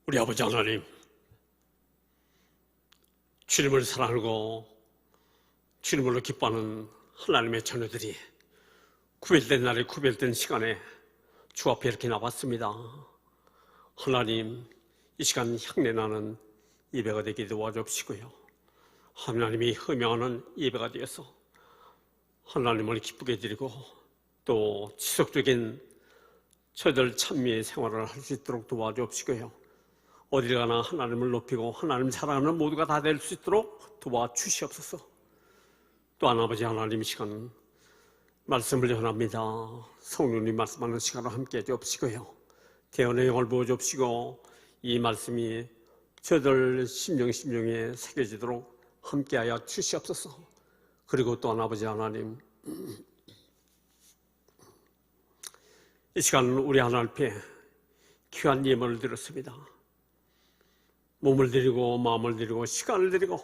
우리 아버지 하나님, 주님을 사랑하고 주님으로 기뻐하는 하나님의 자녀들이 구별된 날에 구별된 시간에 주 앞에 이렇게 나왔습니다. 하나님, 이 시간 향내나는 예배가 되게 도와주시고요, 하나님이 허명하는 예배가 되어서 하나님을 기쁘게 드리고 또 지속적인 저희들 찬미의 생활을 할 수 있도록 도와주시고요, 어딜 가나 하나님을 높이고 하나님 사랑하는 모두가 다 될 수 있도록 도와주시옵소서. 또한 아버지 하나님, 이 시간 말씀을 전합니다. 성령님 말씀하는 시간을 함께 해주옵시고요, 대언의 영을 부어주옵시고 이 말씀이 저희들 심령에 새겨지도록 함께하여 주시옵소서. 그리고 또한 아버지 하나님, 이 시간 우리 하나님 앞에 귀한 예물을 드렸습니다. 몸을 드리고 마음을 드리고 시간을 드리고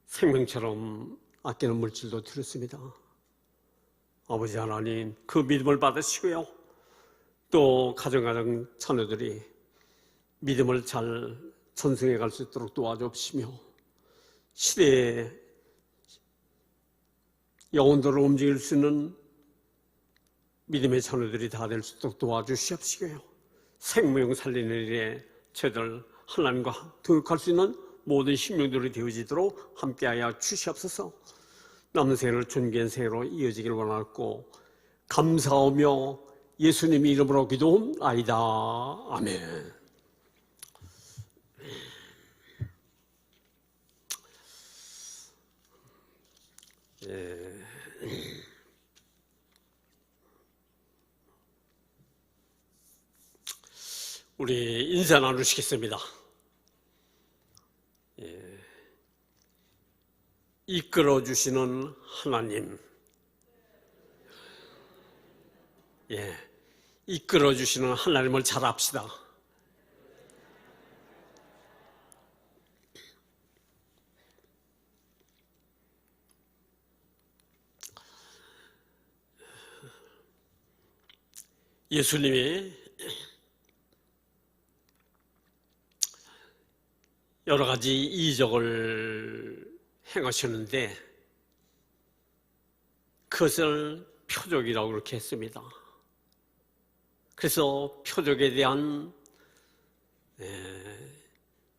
생명처럼 아끼는 물질도 드렸습니다. 아버지 하나님, 그 믿음을 받으시고요, 또 가정 자녀들이 믿음을 잘 전승해 갈 수 있도록 도와주시며 시대의 영혼들을 움직일 수 있는 믿음의 자녀들이 다 될 수 있도록 도와주시옵시고요, 생명 살리는 일에 저희들 하나님과 동역할 수 있는 모든 심령들이 되어지도록 함께하여 주시옵소서. 남은 생애를 존귀한 생애로 이어지기를 원하고 감사하며 예수님의 이름으로 기도하옵나이다. 아멘. 우리 인사 나누시겠습니다. 이끌어주시는 하나님, 이끌어주시는 하나님을 잘 압시다. 예수님이 여러 가지 이적을 행하셨는데 그것을 표적이라고 그렇게 했습니다. 그래서 표적에 대한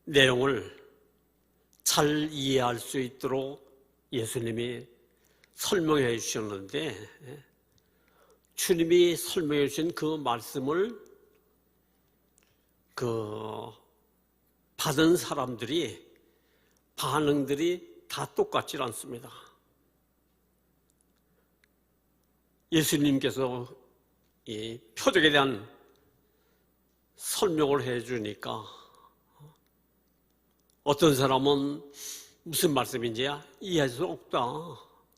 내용을 잘 이해할 수 있도록 예수님이 설명해 주셨는데, 주님이 설명해 주신 그 말씀을 받은 사람들이 반응들이 다 똑같지 않습니다. 예수님께서 이 표적에 대한 설명을 해주니까 어떤 사람은 무슨 말씀인지 이해할 수 없다,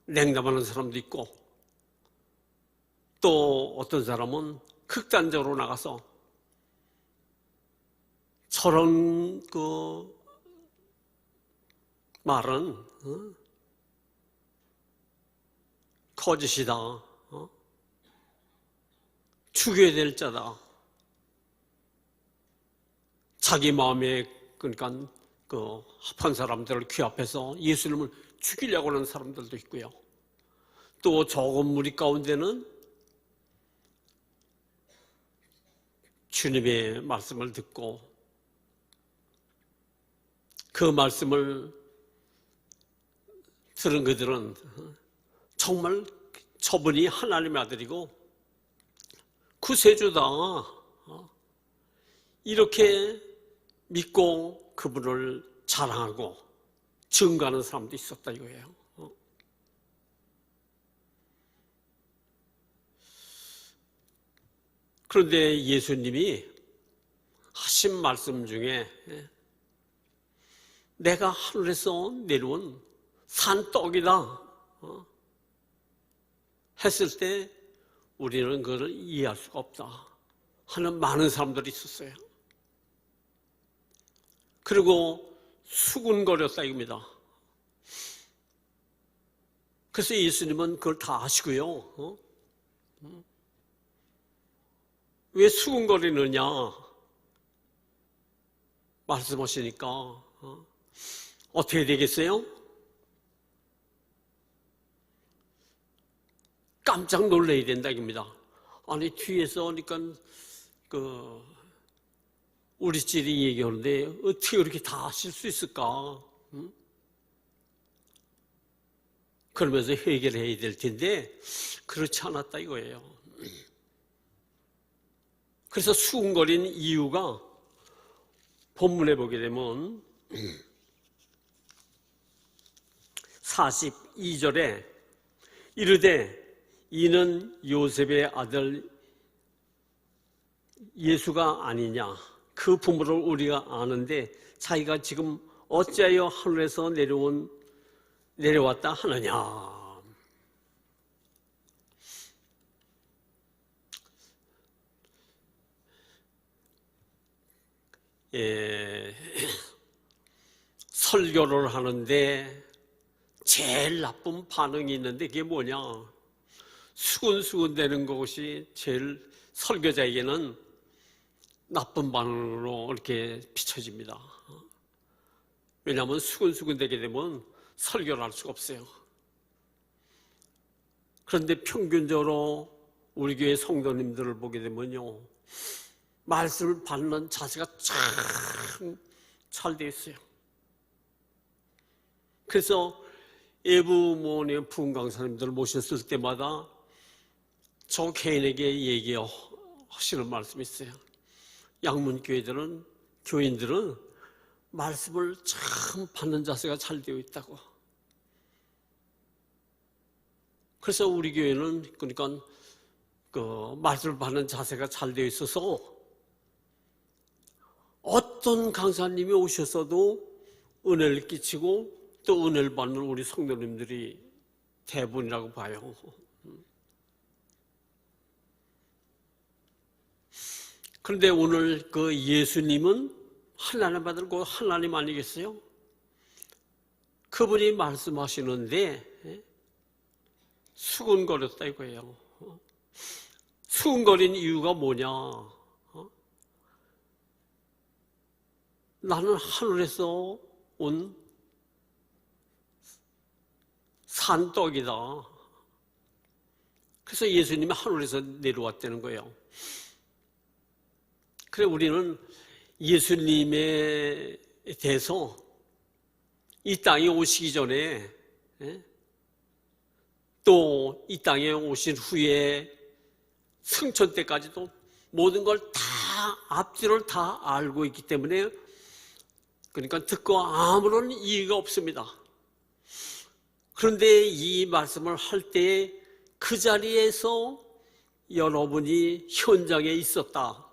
냉담하는 사람도 있고, 또 어떤 사람은 극단적으로 나가서 저런 말은 거짓이다, 죽여야 될 자다, 자기 마음에 그러니까 합한 사람들을 귀합해서 예수님을 죽이려고 하는 사람들도 있고요, 또 적은 무리 가운데는 주님의 말씀을 듣고 그 말씀을 들은 그들은 정말 저분이 하나님의 아들이고 구세주다, 이렇게 믿고 그분을 자랑하고 증거하는 사람도 있었다 이거예요. 그런데 예수님이 하신 말씀 중에 내가 하늘에서 내려온 산떡이다 했을 때 우리는 그걸 이해할 수가 없다 하는 많은 사람들이 있었어요. 그리고 수군거렸다 이겁니다. 그래서 예수님은 그걸 다 아시고요, 왜 수군거리느냐, 말씀하시니까 어떻게 되겠어요? 깜짝 놀라야 된다 이겁니다. 아니 뒤에서 그러니까 우리 찔이 얘기하는데 어떻게 그렇게 다 하실 수 있을까? 응? 그러면서 해결해야 될 텐데 그렇지 않았다 이거예요. 그래서 수군거린 이유가 본문에 보게 되면 42절에 이르되 이는 요셉의 아들 예수가 아니냐. 그 부모를 우리가 아는데 자기가 지금 어찌하여 하늘에서 내려왔다 하느냐. 설교를 하는데 제일 나쁜 반응이 있는데 그게 뭐냐? 수근수근 되는 것이 제일 설교자에게는 나쁜 반응으로 이렇게 비춰집니다. 왜냐하면 수근수근 되게 되면 설교를 할 수가 없어요. 그런데 평균적으로 우리 교회 성도님들을 보게 되면요, 말씀을 받는 자세가 참 잘 되어 있어요. 그래서 예부모님 부흥 강사님들을 모셨을 때마다 저 개인에게 얘기하시는 말씀이 있어요. 양문교회들은, 교인들은 말씀을 참 받는 자세가 잘 되어 있다고. 그래서 우리 교회는 그러니까 말씀을 받는 자세가 잘 되어 있어서 어떤 강사님이 오셨어도 은혜를 끼치고 또 은혜를 받는 우리 성도님들이 대부분이라고 봐요. 그런데 오늘 그 예수님은 하나님 아들 그 하나님 아니겠어요? 그분이 말씀하시는데 수근거렸다 이거예요. 수근거린 이유가 뭐냐? 나는 하늘에서 온 산떡이다. 그래서 예수님이 하늘에서 내려왔다는 거예요. 그래 우리는 예수님에 대해서 이 땅에 오시기 전에 또 이 땅에 오신 후에 승천 때까지도 모든 걸 다 앞뒤를 다 알고 있기 때문에 그러니까 듣고 아무런 이의가 없습니다. 그런데 이 말씀을 할 때 그 자리에서 여러분이 현장에 있었다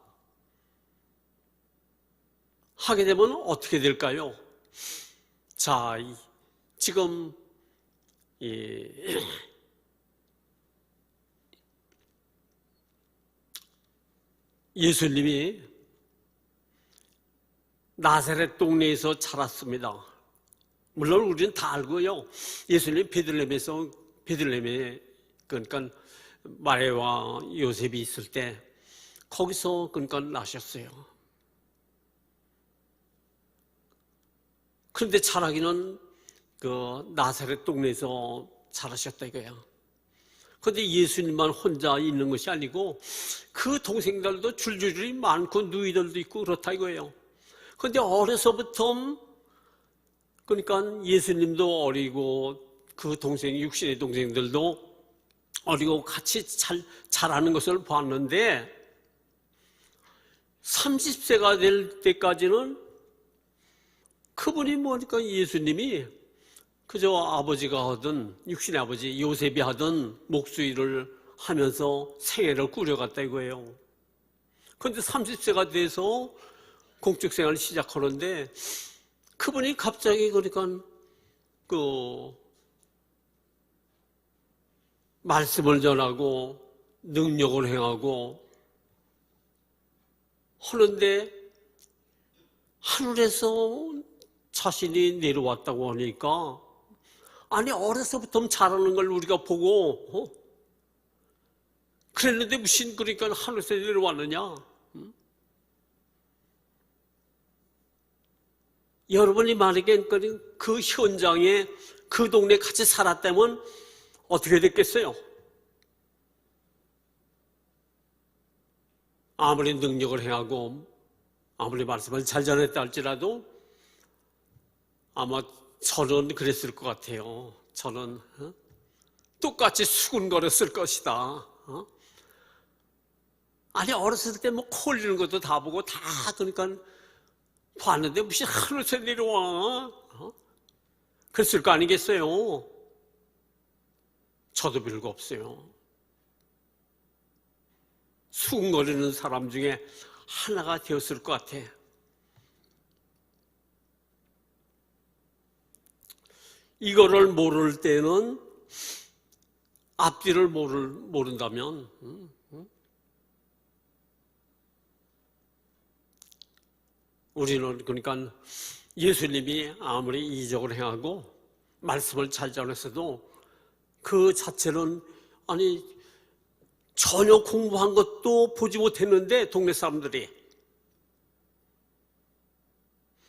하게 되면 어떻게 될까요? 자, 지금 예수님이 나사렛 동네에서 자랐습니다. 물론 우리는 다 알고요. 예수님이 베들레헴에 그러니까 마리아와 요셉이 있을 때 거기서 그러니까 나셨어요. 그런데 자라기는 그 나사렛 동네에서 자라셨다 이거야. 그런데 예수님만 혼자 있는 것이 아니고 그 동생들도 줄줄이 많고 누이들도 있고 그렇다 이거예요. 그런데 어려서부터 그러니까 예수님도 어리고 그 육신의 동생들도 어리고 같이 자라는 것을 봤는데 30세가 될 때까지는 그분이 뭐니까 예수님이 그저 아버지가 하던 육신의 아버지 요셉이 하던 목수일을 하면서 생애를 꾸려갔다 이거예요. 그런데 30세가 돼서 공적 생활을 시작하는데 그분이 갑자기 그러니까 말씀을 전하고 능력을 행하고 하는데 하늘에서 자신이 내려왔다고 하니까 아니 어려서부터 잘하는 걸 우리가 보고 그랬는데 무슨 그러니까 하늘에서 내려왔느냐? 여러분이 만약에 그 현장에 그 동네에 같이 살았다면 어떻게 됐겠어요? 아무리 능력을 행하고 아무리 말씀을 잘 전했다 할지라도 아마 저는 그랬을 것 같아요. 저는 똑같이 수군거렸을 것이다. 아니 어렸을 때 뭐 코 흘리는 것도 다 보고 다 그러니까 봤는데 무슨 하늘에서 내려와. 그랬을 거 아니겠어요? 저도 별거 없어요. 수군거리는 사람 중에 하나가 되었을 것 같아. 이거를 모를 때는 앞뒤를 모른다면 우리는 그러니까 예수님이 아무리 이적을 행하고 말씀을 잘 전했어도 그 자체는 아니 전혀 공부한 것도 보지 못했는데 동네 사람들이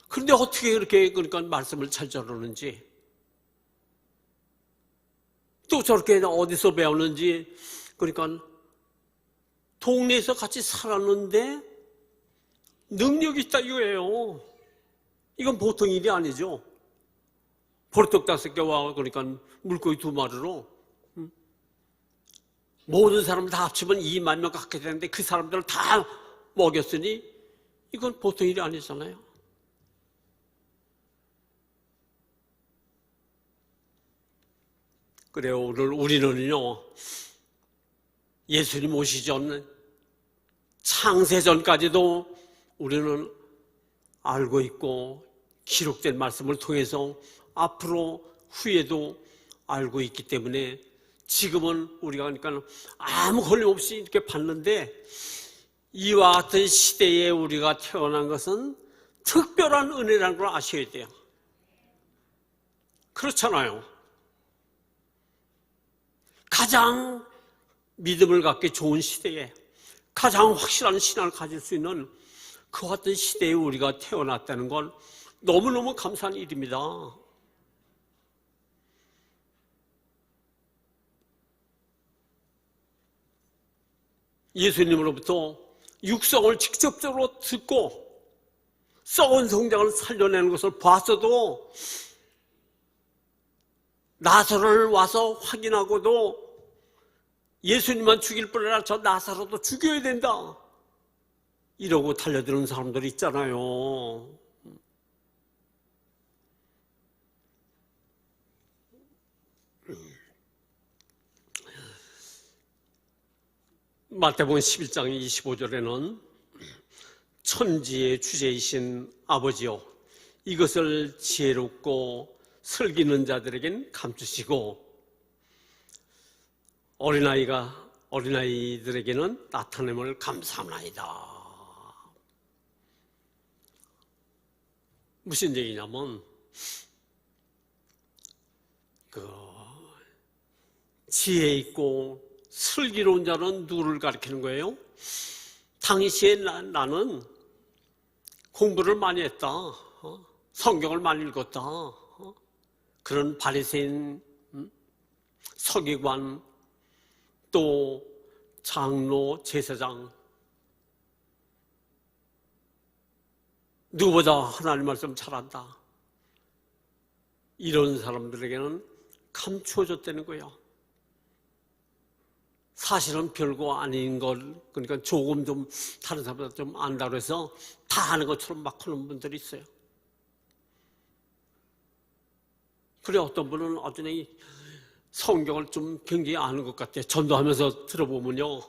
그런데 어떻게 그렇게 그러니까 말씀을 잘 전하는지 또 저렇게 어디서 배웠는지 그러니까 동네에서 같이 살았는데 능력이 있다 이거예요. 이건 보통 일이 아니죠. 보리떡 5개와 그러니까 물고기 2마리로 모든 사람을 다 합치면 2만 명 갖게 되는데 그 사람들을 다 먹였으니 이건 보통 일이 아니잖아요. 그래요. 오늘 우리는요 예수님 오시기 전 창세 전까지도 우리는 알고 있고 기록된 말씀을 통해서 앞으로 후에도 알고 있기 때문에 지금은 우리가 그러니까 아무 걸림없이 이렇게 봤는데 이와 같은 시대에 우리가 태어난 것은 특별한 은혜라는 걸 아셔야 돼요. 그렇잖아요. 가장 믿음을 갖기 좋은 시대에 가장 확실한 신앙을 가질 수 있는 그 같은 시대에 우리가 태어났다는 건 너무너무 감사한 일입니다. 예수님으로부터 육성을 직접적으로 듣고 썩은 성장을 살려내는 것을 봤어도 나사로를 와서 확인하고도 예수님만 죽일 뿐 아니라 저 나사로도 죽여야 된다 이러고 달려드는 사람들이 있잖아요. 마태복음 11장 25절에는 천지의 주제이신 아버지요 이것을 지혜롭고 슬기는 자들에겐 감추시고 어린아이들에게는 나타냄을 감사합니다. 무슨 얘기냐면 지혜 있고 슬기로운 자는 누구를 가리키는 거예요? 당시에 나는 공부를 많이 했다. 성경을 많이 읽었다. 그런 바리새인, 서기관, 또 장로, 제사장 누구보다 하나님 말씀 잘한다. 이런 사람들에게는 감추어졌다는 거예요. 사실은 별거 아닌 걸 그러니까 조금 좀 다른 사람보다 좀 안다고 해서 다 아는 것처럼 막 하는 분들이 있어요. 그래 어떤 분은 어쩌니 성경을 좀 굉장히 아는 것 같아요. 전도하면서 들어보면요.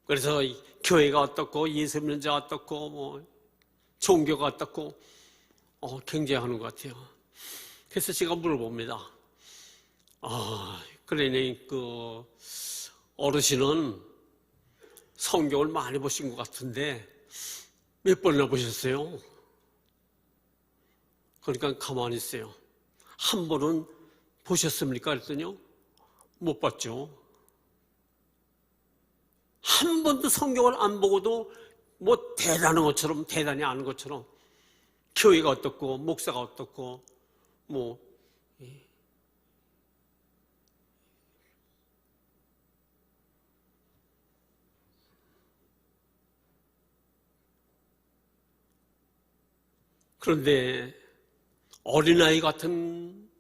그래서 교회가 어떻고 예수 믿는 자가 어떻고 뭐 종교가 어떻고 굉장히 하는 것 같아요. 그래서 제가 물어봅니다. 그러니 그 어르신은 성경을 많이 보신 것 같은데 몇 번이나 보셨어요? 그러니까 가만히 있어요. 한 번은 보셨습니까? 그랬더니요. 못 봤죠. 한 번도 성경을 안 보고도 뭐 대단한 것처럼 대단히 아는 것처럼 교회가 어떻고 목사가 어떻고 뭐 그런데 어린아이 같은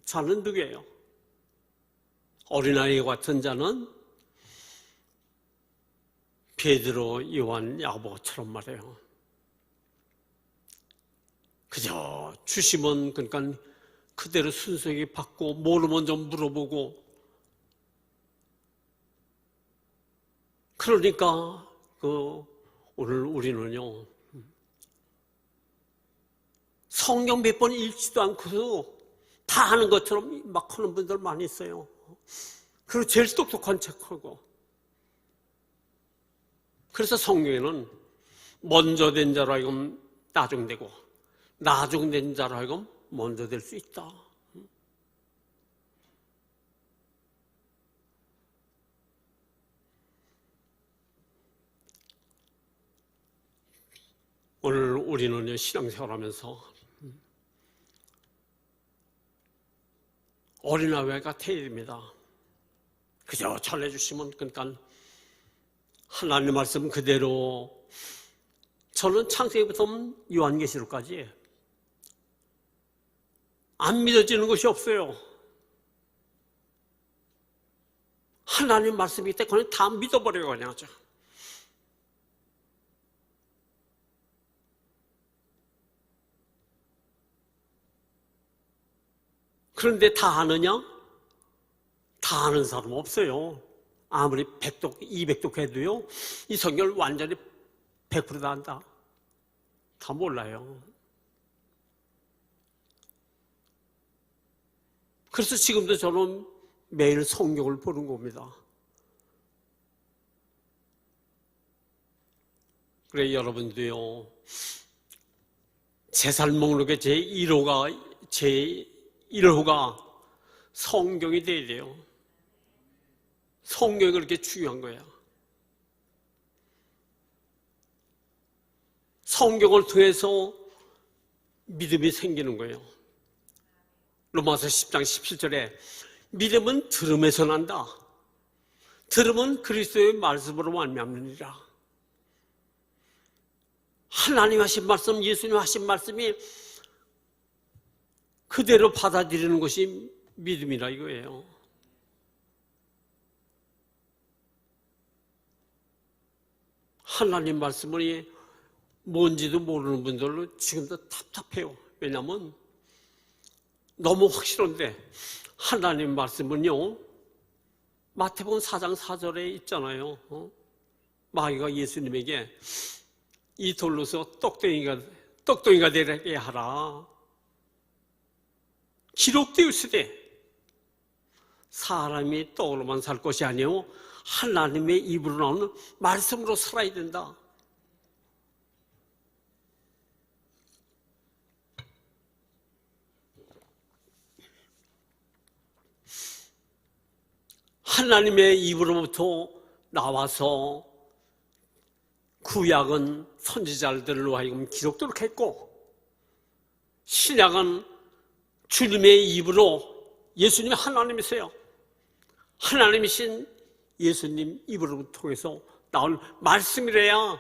자는 누구예요? 어린아이 같은 자는 베드로, 요한, 야고보처럼 말해요. 그저 주시면 그러니까 그대로 순수하게 받고 모르면 좀 물어보고 그러니까 오늘 우리는요 성경 몇 번 읽지도 않고서 다 아는 것처럼 막 하는 분들 많이 있어요. 그리고 제일 똑똑한 척하고. 그래서 성경에는 먼저 된 자로 하여금 나중되고 나중된 자로 하여금 먼저 될 수 있다. 오늘 우리는 신앙생활하면서 어린아이가 돼야 됩니다. 그저 전해주시면 그러니까 하나님 말씀 그대로 저는 창세기부터 요한계시록까지 안 믿어지는 것이 없어요. 하나님 말씀이 있대 그냥 다 믿어버려요 그냥. 그런데 다 아느냐? 다 아는 사람 없어요. 아무리 100독, 200독 해도요 이 성경을 완전히 100%다 안다. 다 몰라요. 그래서 지금도 저는 매일 성경을 보는 겁니다. 그래 여러분도요 제살 목록의 제1호가 성경이 돼야 돼요. 성경이 그렇게 중요한 거야. 성경을 통해서 믿음이 생기는 거예요. 로마서 10장 17절에 믿음은 들음에서 난다. 들음은 그리스도의 말씀으로 말미암느니라. 하나님 하신 말씀, 예수님 하신 말씀이 그대로 받아들이는 것이 믿음이라 이거예요. 하나님 말씀이 뭔지도 모르는 분들로 지금도 답답해요. 왜냐하면 너무 확실한데 하나님 말씀은요 마태복음 4장 4절에 있잖아요. 마귀가 예수님에게 이 돌로서 떡덩이가 되게 하라. 기록되었으되 사람이 떡으로만 살 것이 아니요 하나님의 입으로 나오는 말씀으로 살아야 된다. 하나님의 입으로부터 나와서 구약은 선지자들로 하여금 기록도록 했고 신약은 주님의 입으로 예수님이 하나님이세요. 하나님이신 예수님 입으로 통해서 나온 말씀이래야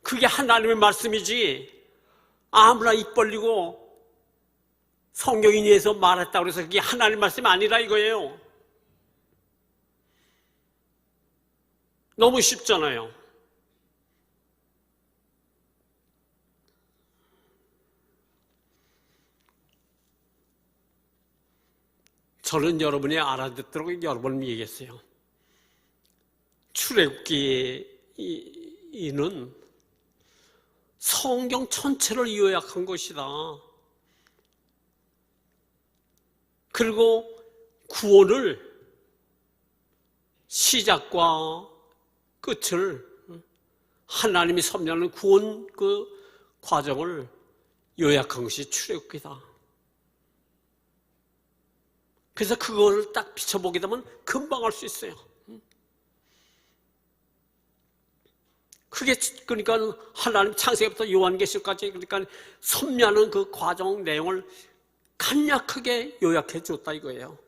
그게 하나님의 말씀이지 아무나 입 벌리고 성경인에서 말했다고 해서 그게 하나님 말씀이 아니라 이거예요. 너무 쉽잖아요. 저는 여러분이 알아듣도록 여러 번 얘기했어요. 출애굽기는 성경 전체를 요약한 것이다. 그리고 구원을 시작과 끝을 하나님이 섭리하는 구원 그 과정을 요약한 것이 출애굽기다. 그래서 그걸 딱 비춰보게 되면 금방 알 수 있어요. 그게 그러니까 하나님 창세기부터 요한계시록까지 그러니까 섭리하는 그 과정 내용을 간략하게 요약해 줬다 이거예요.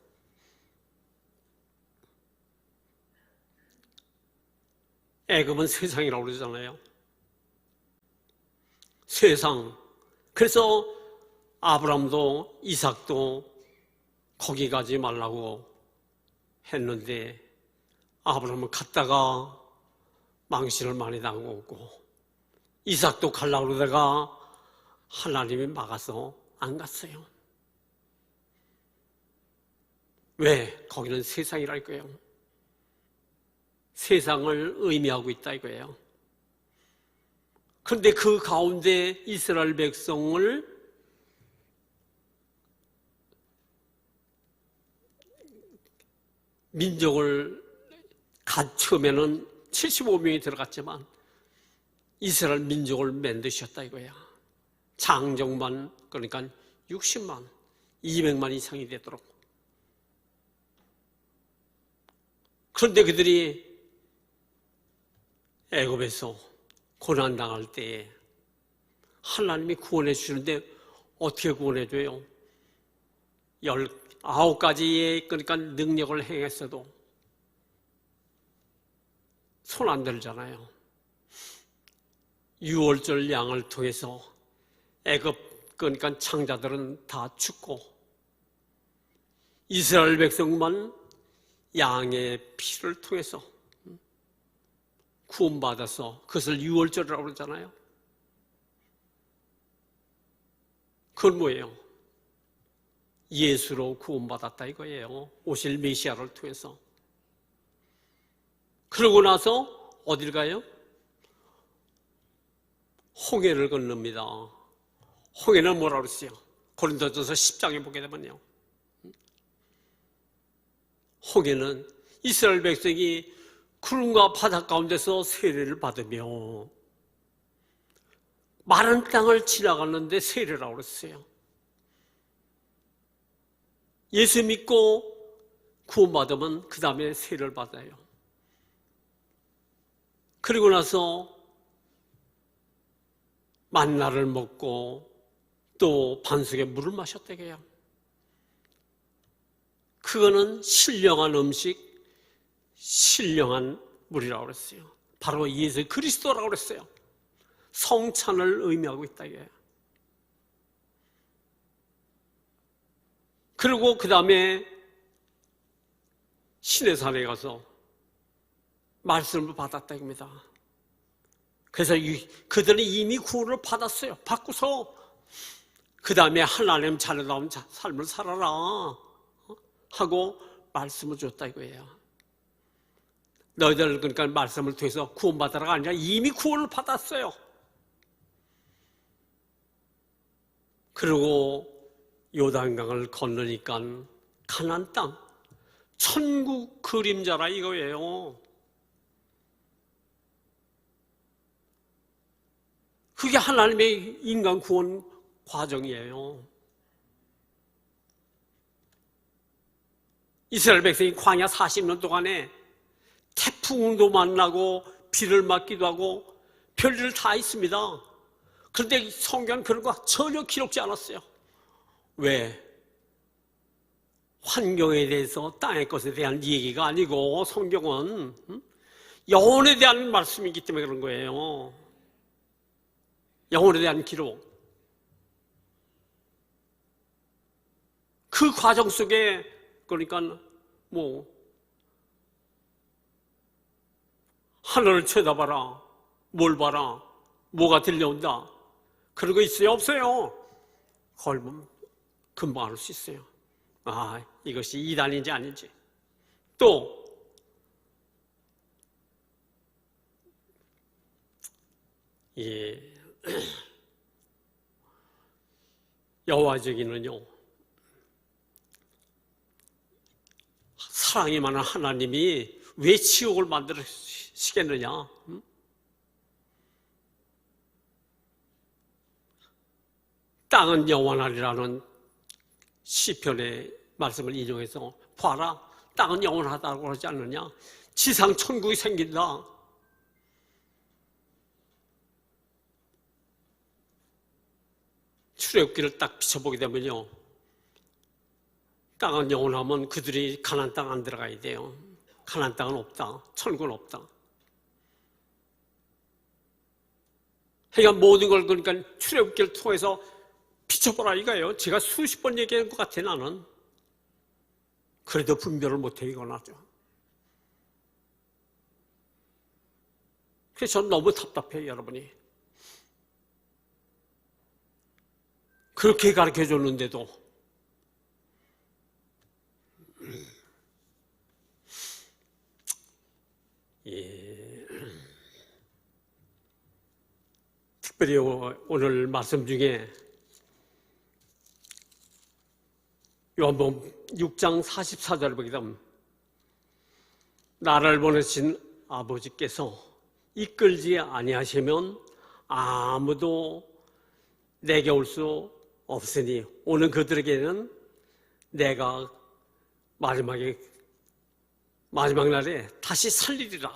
애굽은 세상이라고 그러잖아요. 세상. 그래서 아브라함도 이삭도 거기 가지 말라고 했는데 아브라함은 갔다가 망신을 많이 당하고 이삭도 가려고 그러다가 하나님이 막아서 안 갔어요. 왜? 거기는 세상이랄 거예요. 세상을 의미하고 있다 이거예요. 그런데 그 가운데 이스라엘 백성을 민족을 처음에는 75명이 들어갔지만 이스라엘 민족을 만드셨다 이거야. 장정만 그러니까 60만, 200만 이상이 되도록. 그런데 그들이 애굽에서 고난당할 때에 하나님이 구원해 주시는데 어떻게 구원해 줘요? 19가지의 그러니까 능력을 행했어도 손 안 들잖아요. 유월절 양을 통해서 애굽 그러니까 창자들은 다 죽고 이스라엘 백성만 양의 피를 통해서 구원받아서 그것을 유월절이라고 그러잖아요. 그건 뭐예요? 예수로 구원받았다 이거예요. 오실 메시아를 통해서. 그러고 나서 어딜 가요? 홍해를 건넙니다. 홍해는 뭐라고 그랬어요? 고린도전서 10장에 보게 되면요. 홍해는 이스라엘 백성이 구름과 바다 가운데서 세례를 받으며 마른 땅을 지나갔는데 세례라고 그랬어요. 예수 믿고 구원받으면 그 다음에 세례를 받아요. 그리고 나서 만나를 먹고 또 반석에 물을 마셨다고요. 그거는 신령한 음식, 신령한 물이라고 그랬어요. 바로 예수 그리스도라고 그랬어요. 성찬을 의미하고 있다 이거예요. 그리고 그 다음에 시내산에 가서 말씀을 받았다 이겁니다. 그래서 그들은 이미 구원을 받았어요. 받고서 그 다음에 하나님 자녀다운 삶을 살아라 하고 말씀을 줬다 이거예요. 너희들 그러니까 말씀을 통해서 구원받아라가 아니라 이미 구원을 받았어요. 그리고 요단강을 건너니까 가나안 땅, 천국 그림자라 이거예요. 그게 하나님의 인간 구원 과정이에요. 이스라엘 백성이 광야 40년 동안에 태풍도 만나고 비를 맞기도 하고 별일 다 있습니다. 그런데 성경은 그런 거 전혀 기록지 않았어요. 왜? 환경에 대해서 땅의 것에 대한 얘기가 아니고 성경은 영혼에 대한 말씀이기 때문에 그런 거예요. 영혼에 대한 기록. 그 과정 속에 그러니까 하늘을 쳐다봐라. 뭘 봐라. 뭐가 들려온다. 그런 거 있어요? 없어요? 그걸 보면 금방 알 수 있어요. 아, 이것이 이단인지 아닌지. 또 여호와 저기는요, 사랑이 많은 하나님이 왜 지옥을 만들시겠느냐? 땅은 영원하리라는 시편의 말씀을 인용해서 봐라, 땅은 영원하다고 그러지 않느냐? 지상 천국이 생긴다. 출애굽기를 딱 비춰보게 되면요, 땅은 영원하면 그들이 가나안 땅 안 들어가야 돼요. 가나안 땅은 없다. 천국은 없다. 그러니까 모든 걸 그러니까 출애굽기를 통해서 비춰보라 이거예요. 제가 수십 번 얘기한 것 같아 나는. 그래도 분별을 못해 이건 하죠. 그래서 저는 너무 답답해요, 여러분이. 그렇게 가르쳐줬는데도 특별히 오늘 말씀 중에 요한복음 6장 44절을 보게 되면 나를 보내신 아버지께서 이끌지 아니하시면 아무도 내게 올 수 없으니 오는 그들에게는 내가 마지막 날에 다시 살리리라.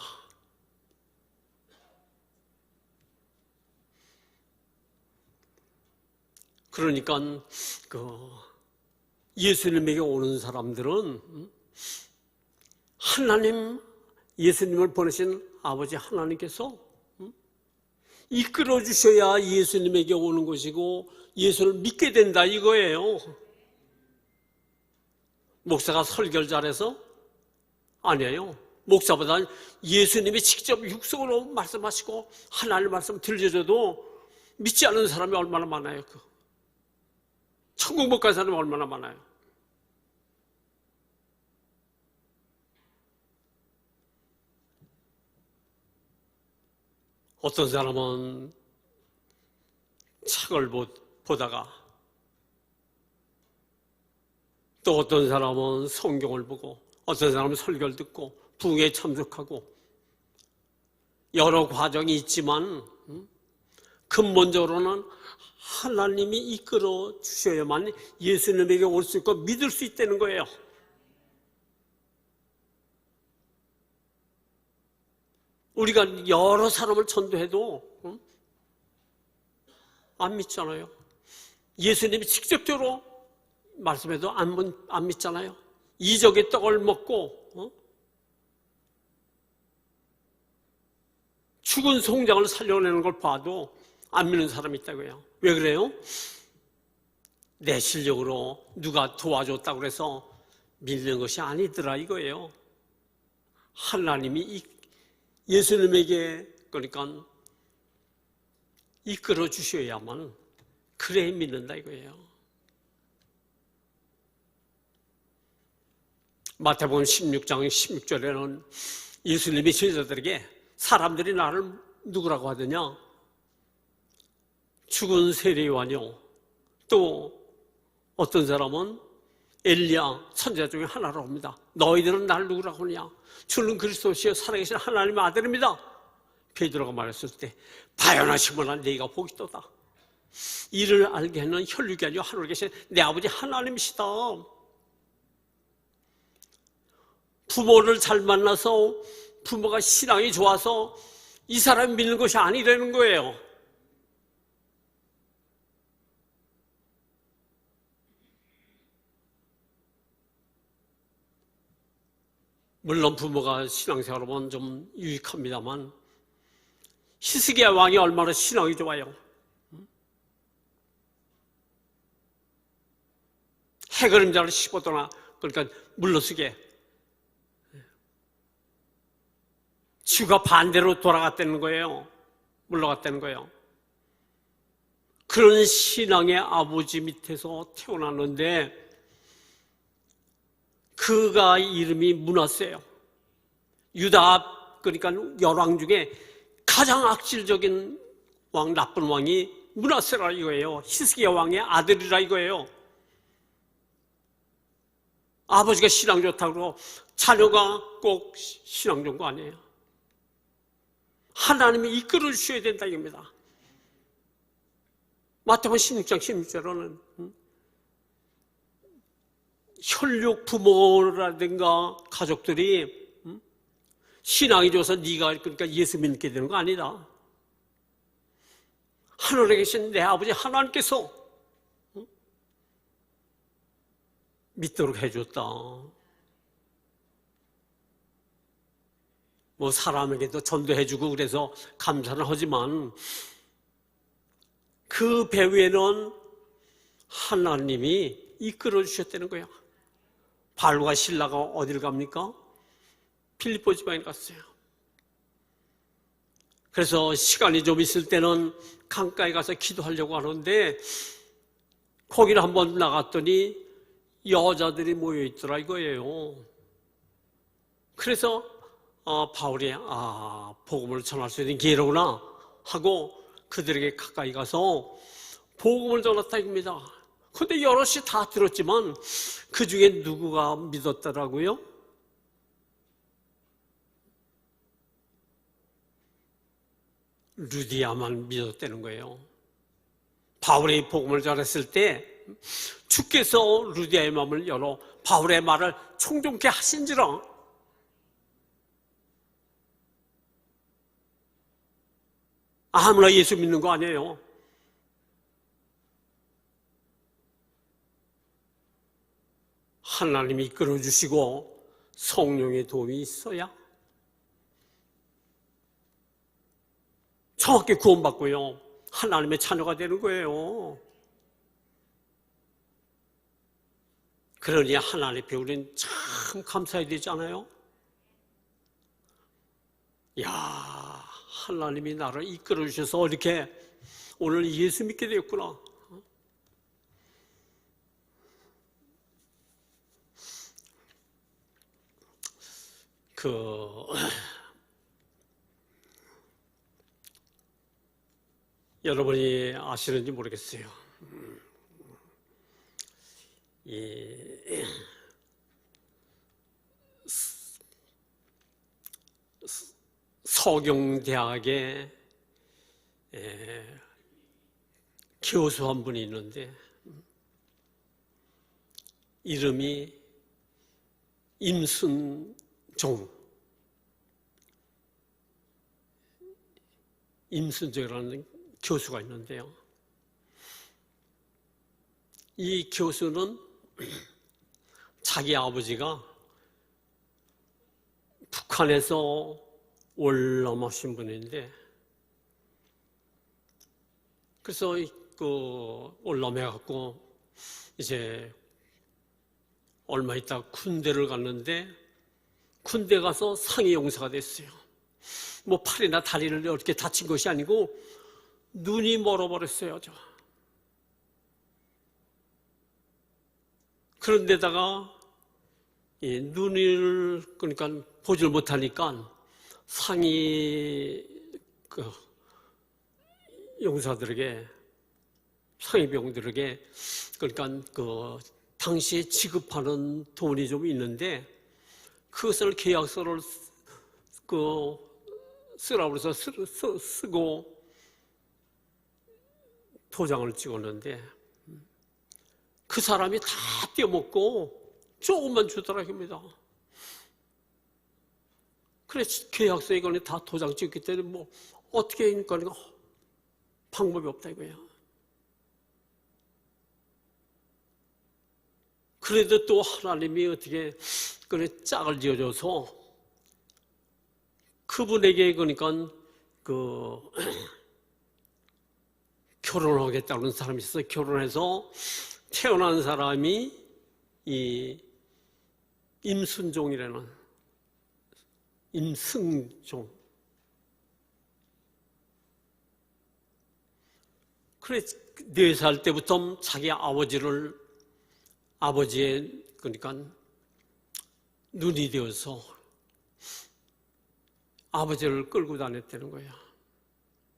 그러니까 예수님에게 오는 사람들은 하나님, 예수님을 보내신 아버지 하나님께서 이끌어 주셔야 예수님에게 오는 것이고 예수를 믿게 된다 이거예요. 목사가 설교를 잘해서? 아니에요. 목사보다 예수님이 직접 육성으로 말씀하시고 하나님 말씀 들려줘도 믿지 않는 사람이 얼마나 많아요. 천국 못 간 사람이 얼마나 많아요. 어떤 사람은 책을 보다가 또 어떤 사람은 성경을 보고 어떤 사람은 설교를 듣고 부흥에 참석하고 여러 과정이 있지만 근본적으로는 하나님이 이끌어 주셔야만 예수님에게 올 수 있고 믿을 수 있다는 거예요. 우리가 여러 사람을 전도해도 안 믿잖아요. 예수님이 직접적으로 말씀해도 안 믿잖아요. 이적의 떡을 먹고 죽은 송장을 살려내는 걸 봐도 안 믿는 사람이 있다고요. 왜 그래요? 내 실력으로 누가 도와줬다고 해서 믿는 것이 아니더라 이거예요. 하나님이 예수님에게 그러니까 이끌어 주셔야만 그래야 믿는다 이거예요. 마태복음 16장 16절에는 예수님이 제자들에게 사람들이 나를 누구라고 하더냐? 죽은 세례요한이요. 또 어떤 사람은 엘리야 선지자 중에 하나라고 합니다. 너희들은 나를 누구라고 하느냐? 주는 그리스도시여 살아계신 하나님의 아들입니다. 베드로가 말했을 때 바요나시모나 네가 복이도다. 이를 알게 하는 혈육이 아니요 하늘에 계신 내 아버지 하나님이시다. 부모를 잘 만나서 부모가 신앙이 좋아서 이 사람이 믿는 것이 아니라는 거예요. 물론 부모가 신앙생활하면 좀 유익합니다만 히스기야 왕이 얼마나 신앙이 좋아요. 해그림자를 15도나 그러니까 물러서게 지구가 반대로 돌아갔다는 거예요. 물러갔다는 거예요. 그런 신앙의 아버지 밑에서 태어났는데 그가 이름이 므낫세요. 유다 그러니까 열왕 중에 가장 악질적인 왕, 나쁜 왕이 므낫세라 이거예요. 히스기야 왕의 아들이라 이거예요. 아버지가 신앙 좋다고 자녀가 꼭 신앙 좋은 거 아니에요. 하나님이 이끌어 주셔야 된다 이겁니다. 마태복음 16장 16절에는 혈육 부모라든가 가족들이 신앙이 좋아서 네가 그러니까 예수 믿게 되는 거 아니다. 하늘에 계신 내 아버지 하나님께서 믿도록 해줬다. 뭐 사람에게도 전도해주고 그래서 감사는 하지만 그 배후에는 하나님이 이끌어 주셨다는 거야. 바울과 실라가 어딜 갑니까? 빌립보 지방에 갔어요. 그래서 시간이 좀 있을 때는 강가에 가서 기도하려고 하는데 거기를 한번 나갔더니 여자들이 모여 있더라 이거예요. 그래서 바울이 복음을 전할 수 있는 기회로구나 하고 그들에게 가까이 가서 복음을 전했다 이겁니다. 그런데 여럿이 다 들었지만 그 중에 누구가 믿었더라고요? 루디아만 믿었다는 거예요. 바울이 복음을 전했을 때 주께서 루디아의 마음을 열어 바울의 말을 총종케 하신지라. 아무나 예수 믿는 거 아니에요. 하나님이 이끌어주시고 성령의 도움이 있어야 정확히 구원받고요. 하나님의 자녀가 되는 거예요. 그러니 하나님 앞에 우리는 참 감사해야 되지 않아요? 야, 하나님이 나를 이끌어주셔서 이렇게 오늘 예수 믿게 되었구나. 여러분이 아시는지 모르겠어요. 서경대학에 교수 한 분이 있는데 이름이 임순정이라는 교수가 있는데요. 이 교수는 자기 아버지가 북한에서 월남하신 분인데 그래서 월남해갖고 이제 얼마 있다 군대를 갔는데 군대 가서 상해 용사가 됐어요. 뭐 팔이나 다리를 이렇게 다친 것이 아니고 눈이 멀어버렸어요. 그런데다가 눈을 그러니까 보질 못하니까 상위 용사들에게 상위병들에게 그러니까 당시에 지급하는 돈이 좀 있는데 그것을 계약서를 쓰라고 해서 쓰고 도장을 찍었는데 그 사람이 다 떼어먹고 조금만 주더라 합니다. 그래 계약서에 이거는 다 도장 찍기 때문에 뭐 어떻게 하니까 방법이 없다 이거야. 그래도 또 하나님이 어떻게 그래 짝을 지어줘서 그분에게 그러니까 결혼하겠다는 사람이 있어서 결혼해서 태어난 사람이 이 임순종이라는 임승종. 그래 4살 때부터 자기 아버지의 그러니까 눈이 되어서 아버지를 끌고 다녔다는 거예요.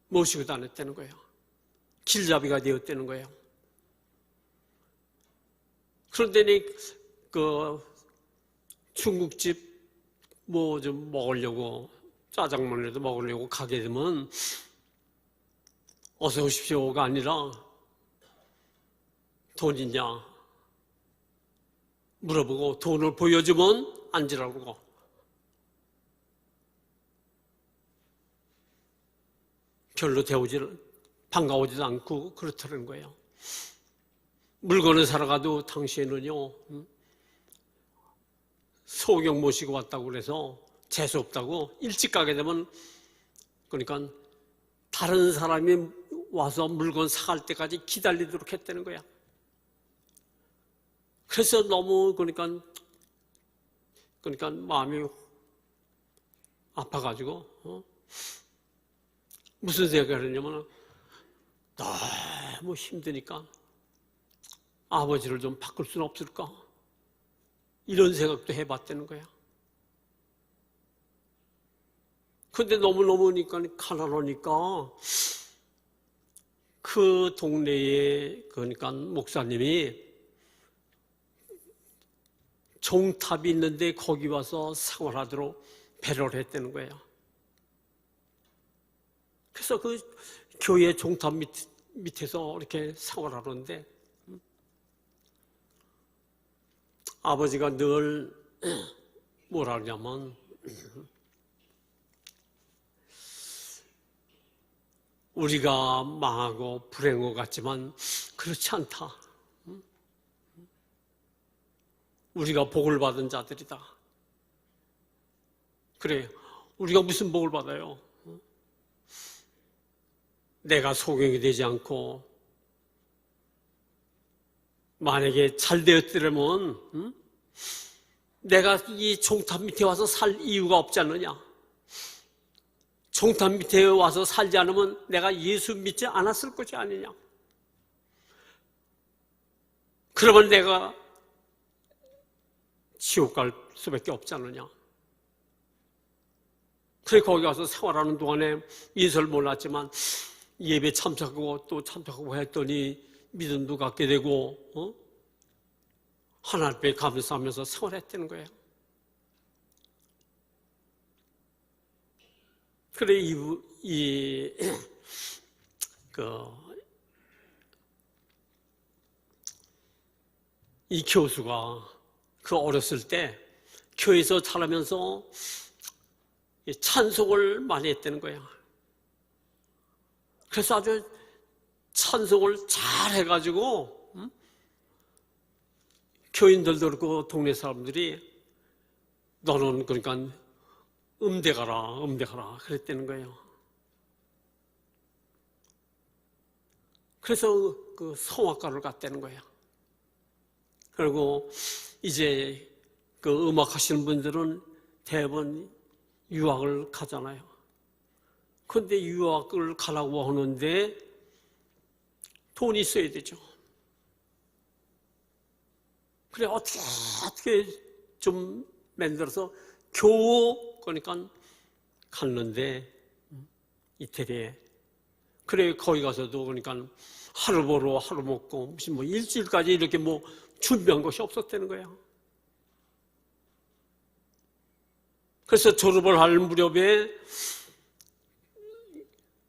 모시고 다녔다는 거예요. 길잡이가 되었다는 거예요. 그런데 중국집 뭐 좀 먹으려고 짜장면이라도 먹으려고 가게 되면 어서 오십시오가 아니라 돈 있냐 물어보고 돈을 보여주면 앉으라고 그러고 별로 반가워지도 않고 그렇다는 거예요. 물건을 사러 가도 당시에는요 소경 모시고 왔다고 그래서 재수 없다고 일찍 가게 되면 그러니까 다른 사람이 와서 물건 사갈 때까지 기다리도록 했다는 거야. 그래서 너무 그러니까 마음이 아파가지고 무슨 생각을 했냐면 너무 힘드니까 아버지를 좀 바꿀 수는 없을까? 이런 생각도 해봤다는 거야. 근데 너무너무 가난하니까 그 동네에 그러니까 목사님이 종탑이 있는데 거기 와서 생활하도록 배려를 했다는 거예요. 그래서 그 교회 종탑 밑에서 이렇게 생활하는데 아버지가 늘 뭐라 그러냐면 우리가 망하고 불행한 것 같지만 그렇지 않다. 우리가 복을 받은 자들이다. 그래, 우리가 무슨 복을 받아요? 내가 소경이 되지 않고 만약에 잘 되었더라면 내가 이 종탑 밑에 와서 살 이유가 없지 않느냐? 종탑 밑에 와서 살지 않으면 내가 예수 믿지 않았을 것이 아니냐? 그러면 내가 지옥 갈 수밖에 없지 않느냐? 그래 거기 가서 생활하는 동안에 예수를 몰랐지만 예배 참석하고 또 참석하고 했더니 믿음도 갖게 되고 하나님 앞에 감사하면서 생활했다는 거예요. 그래 이 교수가 그 어렸을 때 교회에서 자라면서 찬송을 많이 했다는 거야. 그래서 아주 찬송을 잘 해가지고 교인들도 그렇고 동네 사람들이 너는 그러니까 음대 가라 그랬다는 거예요. 그래서 그 성악가를 갔다는 거예요. 그리고 이제 그 음악 하시는 분들은 대부분 유학을 가잖아요. 그런데 유학을 가라고 하는데 돈이 있어야 되죠. 그래 어떻게 좀 만들어서 겨우 그러니까 갔는데 이태리에 그래 거기 가서도 그러니까 하루 보러 하루 먹고 무슨 뭐 일주일까지 이렇게 뭐 준비한 것이 없었다는 거예요. 그래서 졸업을 할 무렵에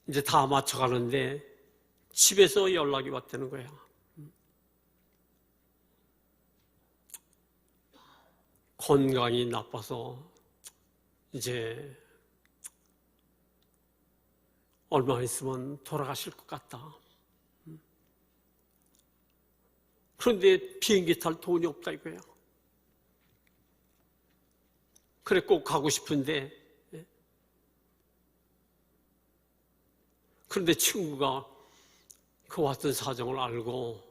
이제 다 맞춰가는데 집에서 연락이 왔다는 거예요. 건강이 나빠서 이제 얼마 있으면 돌아가실 것 같다. 그런데 비행기 탈 돈이 없다 이거예요. 그래 꼭 가고 싶은데 그런데 친구가 그 왔던 사정을 알고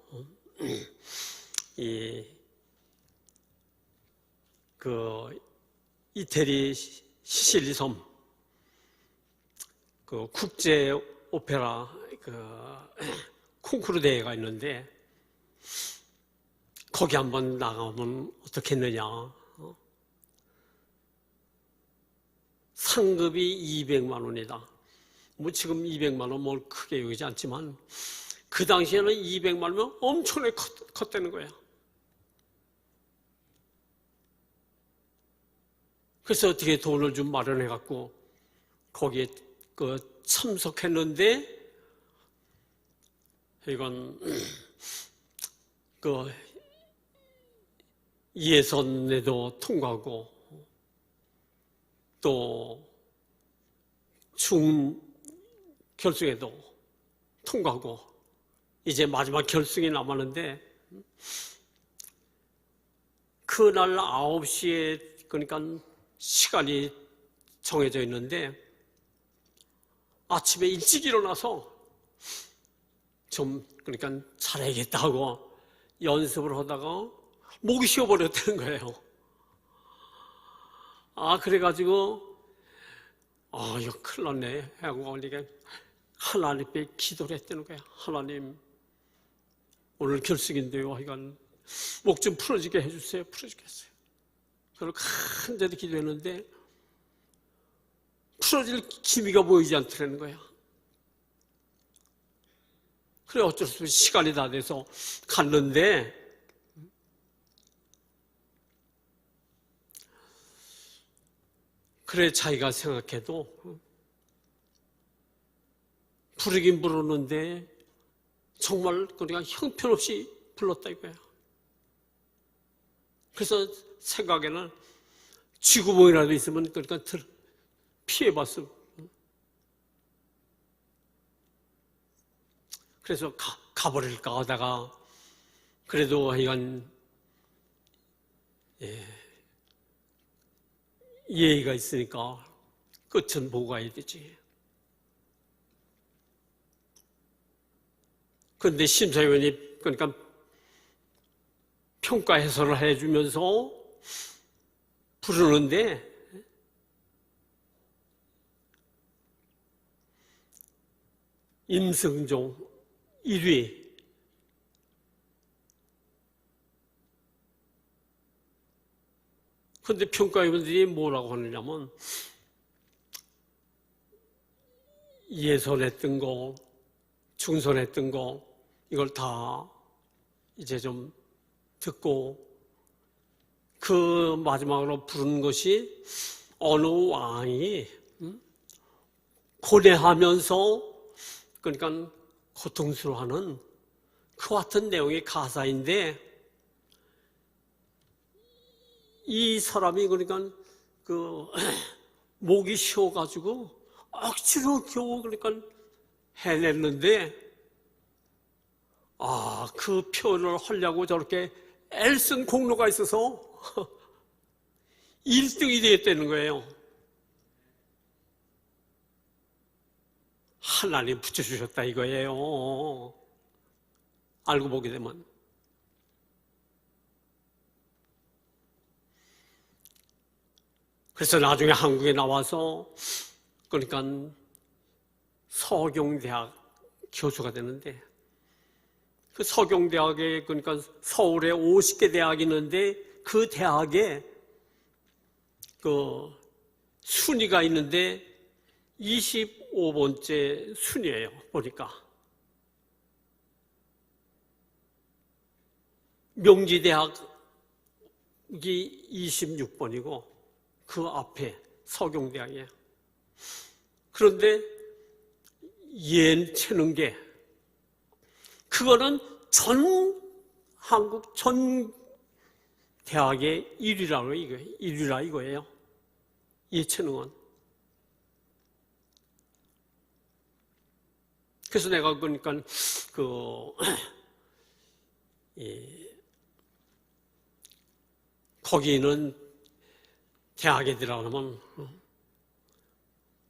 그 이태리 시실리 섬 그 국제 오페라 그 콩쿠르 대회가 있는데 거기 한번 나가면 어떻겠느냐. 상급이 200만 원이다. 뭐 지금 200만 원 뭘 크게 여기지 않지만 그 당시에는 200만 원이면 엄청나게 컸다는 거야. 그래서 어떻게 돈을 좀 마련해 갖고 거기에 그 참석했는데 이건 그 예선에도 통과하고 또 결승에도 통과하고 이제 마지막 결승이 남았는데 그날 9시에 그러니까 시간이 정해져 있는데 아침에 일찍 일어나서 좀 그러니까 잘해야겠다고 연습을 하다가 목이 쉬어버렸다는 거예요. 그래가지고 이거 큰일 났네 하고 이게 하나님께 기도를 했다는 거야. 하나님, 오늘 결승인데요. 이건 목 좀 풀어지게 해주세요. 풀어주겠어요. 저를 간절히 기도했는데 풀어질 기미가 보이지 않더라는 거야. 그래 어쩔 수 없이 시간이 다 돼서 갔는데 그래 자기가 생각해도 부르긴 부르는데 정말 그러니까 형편없이 불렀다 이거야. 그래서 생각에는 쥐구멍이라도 있으면 그러니까 피해봤어. 그래서 가버릴까 하다가 그래도 하여간 예의가 있으니까 끝은 보고 가야 되지. 그런데 심사위원이 그러니까 평가 해설을 해주면서 부르는데 임승종 1위 그런데 평가위원들이 뭐라고 하느냐면 예선했던 거 중선했던 거 이걸 다 이제 좀 듣고 그 마지막으로 부른 것이 어느 왕이 고뇌하면서 그러니까 고통스러워하는 그 같은 내용의 가사인데 이 사람이 그러니까 그 목이 쉬어가지고 억지로 겨우 그러니까 해냈는데 그 표현을 하려고 저렇게 애쓴 공로가 있어서 1등이 되었다는 거예요. 하나님 붙여주셨다 이거예요. 알고 보게 되면. 그래서 나중에 한국에 나와서 그러니까 서경대학 교수가 되는데 그 서경대학에 그러니까 서울에 50개 대학이 있는데 그 대학에 그 순위가 있는데 25번째 순위예요. 보니까 명지대학이 26번이고 그 앞에 서경대학이에요. 그런데 예체능계 그거는 한국 전 대학의 1위라 이거예요. 예체능은. 그래서 내가 그러니까 거기 있는 대학에 들어가면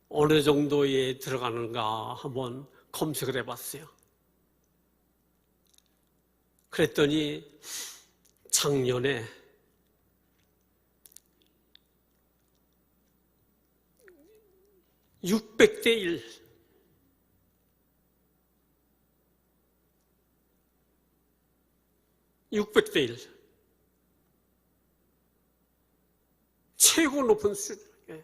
어느 정도에 들어가는가 한번 검색을 해봤어요. 그랬더니 작년에 (600대 1) 최고 높은 수준이에요.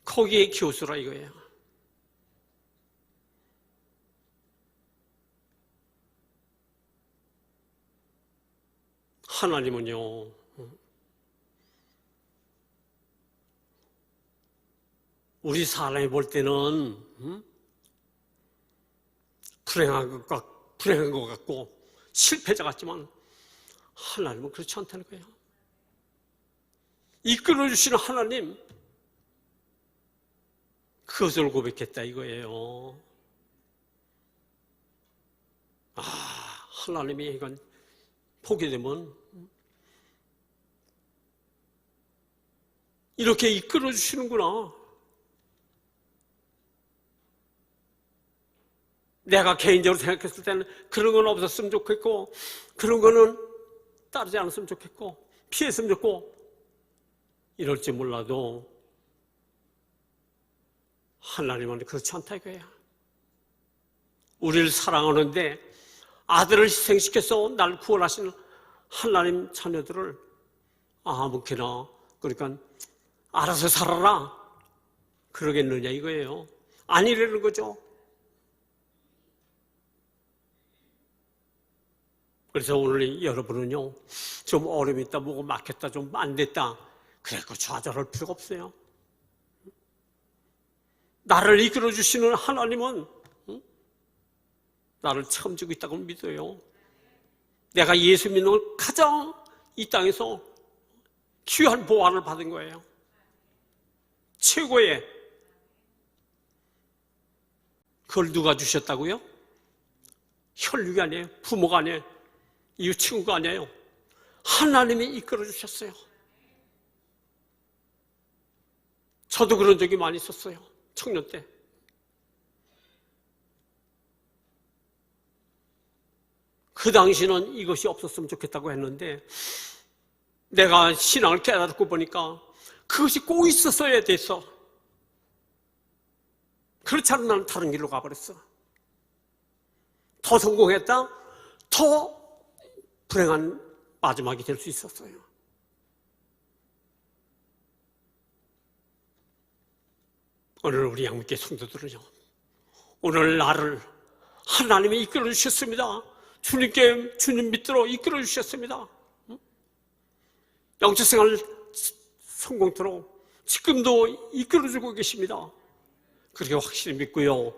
거기에 교수라 이거예요. 하나님은요, 우리 사람이 볼 때는 불행한 것 같고 실패자 같지만 하나님은 그렇지 않다는 거예요. 이끌어주시는 하나님, 그것을 고백했다 이거예요. 하나님이 이건 보게 되면 이렇게 이끌어 주시는구나. 내가 개인적으로 생각했을 때는 그런 건 없었으면 좋겠고, 그런 거는 따르지 않았으면 좋겠고, 피했으면 좋고, 이럴지 몰라도 하나님은 그렇지 않다 이거야. 우리를 사랑하는데 아들을 희생시켜서 날 구원하시는 하나님 자녀들을 아무렇게나, 그러니까 알아서 살아라 그러겠느냐 이거예요. 아니라는 거죠. 그래서 오늘 여러분은요, 좀 어려움이 있다, 뭐가 막혔다, 좀 안 됐다, 그래서 좌절할 필요가 없어요. 나를 이끌어 주시는 하나님은 나를 책임지고 있다고 믿어요. 내가 예수 믿는 걸 가장 이 땅에서 귀한 보안을 받은 거예요. 최고의. 그걸 누가 주셨다고요? 혈육이 아니에요. 부모가 아니에요. 이웃 친구가 아니에요. 하나님이 이끌어 주셨어요. 저도 그런 적이 많이 있었어요. 청년 때. 그 당시는 이것이 없었으면 좋겠다고 했는데 내가 신앙을 깨닫고 보니까 그것이 꼭 있었어야 됐어. 그렇지 않으면 나는 다른 길로 가버렸어. 더 성공했다, 더 불행한 마지막이 될 수 있었어요. 오늘 우리 양육계 성도들은요, 오늘 나를 하나님이 이끌어 주셨습니다. 주님 믿도록 이끌어 주셨습니다. 영적 생활 성공토록 지금도 이끌어 주고 계십니다. 그렇게 확실히 믿고요,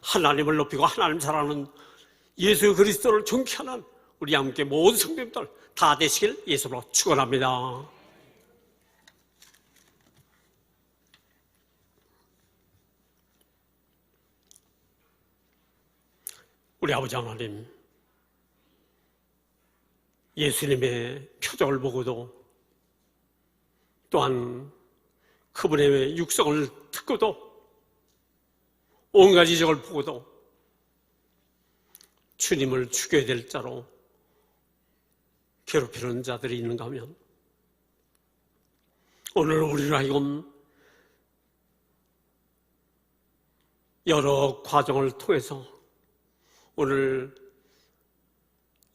하나님을 높이고 하나님 사랑하는 예수 그리스도를 존귀하는 우리 양육계 모든 성도님들 다 되시길 예수로 축원합니다. 우리 아버지 하나님, 예수님의 표적을 보고도 또한 그분의 육성을 듣고도 온갖 이적을 보고도 주님을 죽여야 될 자로 괴롭히는 자들이 있는가 하면 오늘 우리를 하여금 여러 과정을 통해서 오늘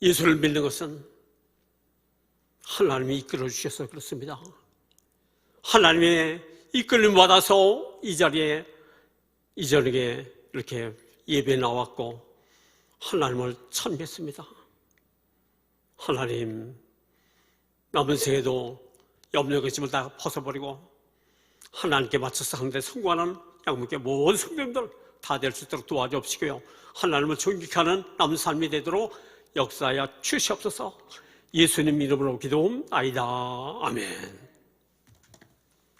예수를 믿는 것은 하나님이 이끌어 주셔서 그렇습니다. 하나님의 이끌림 받아서 이 자리에 이전에 이렇게 예배에 나왔고 하나님을 찬미했습니다. 하나님, 남은 생에도 염려 근심을 다 벗어버리고 하나님께 맞춰서 하는데 성공하는 양육계 모든 성도님들 다 될 수 있도록 도와주옵시고요, 하나님을 존경하는 남은 삶이 되도록 역사하여 주시옵소서. 예수님 이름으로 기도하옵나이다. 아멘.